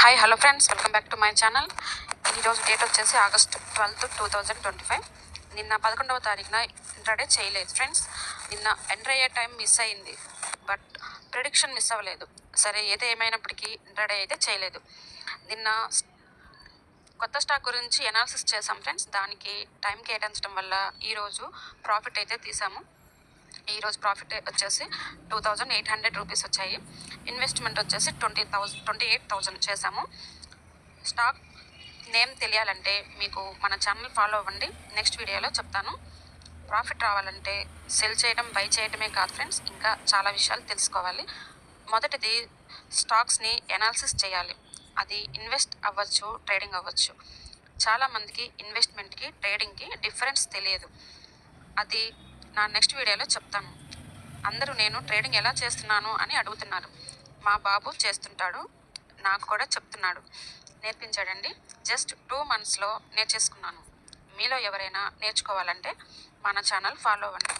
Hi hello friends, welcome back to my channel. ఈరోజు date వచ్చేసి August 12, 2025. నిన్న 11వ తారీఖున ఇంట్రాడే చేయలేదు ఫ్రెండ్స్. నిన్న ఎంటర్ అయ్యే టైం మిస్ అయింది, బట్ ప్రిడిక్షన్ మిస్ అవ్వలేదు. సరే, ఏదో ఏమైనప్పటికీ ఇంట్రాడే అయితే చేయలేదు. నిన్న కొత్త స్టాక్ గురించి ఎనాలిసిస్ చేసాం ఫ్రెండ్స్. దానికి టైం కేటాయించడం వల్ల ఈరోజు ప్రాఫిట్ అయితే తీసాము. ఈరోజు ప్రాఫిట్ వచ్చేసి 2800 రూపీస్ వచ్చాయి. ఇన్వెస్ట్మెంట్ వచ్చేసి 28,000 చేసాము. స్టాక్ నేమ్ తెలియాలంటే మీకు మన ఛానల్ ఫాలో అవ్వండి, నెక్స్ట్ వీడియోలో చెప్తాను. ప్రాఫిట్ రావాలంటే సెల్ చేయడం, బై చేయడమే కాదు ఫ్రెండ్స్, ఇంకా చాలా విషయాలు తెలుసుకోవాలి. మొదటిది, స్టాక్స్ని ఎనాలిసిస్ చేయాలి. అది ఇన్వెస్ట్ అవ్వచ్చు, ట్రేడింగ్ అవ్వచ్చు. చాలామందికి ఇన్వెస్ట్మెంట్కి, ట్రేడింగ్కి డిఫరెన్స్ తెలియదు. అది నా నెక్స్ట్ వీడియోలో చెప్తాను. అందరూ నేను ట్రేడింగ్ ఎలా చేస్తున్నాను అని అడుగుతున్నారు. మా బాబు చేస్తుంటాడు, నాకు కూడా చెప్తున్నాడు, నేర్పించాడండి. జస్ట్ 2 monthsలో నేర్చేసుకున్నాను. మీలో ఎవరైనా నేర్చుకోవాలంటే మన ఛానల్ ఫాలో అవ్వండి.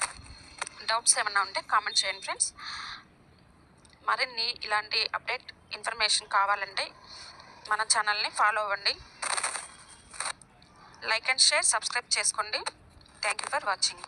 డౌట్స్ ఏమైనా ఉంటే కామెంట్ చేయండి ఫ్రెండ్స్. మరిన్ని ఇలాంటి అప్డేట్ ఇన్ఫర్మేషన్ కావాలంటే మన ఛానల్ని ఫాలో అవ్వండి. లైక్ అండ్ షేర్, సబ్స్క్రైబ్ చేసుకోండి. Thank you for watching.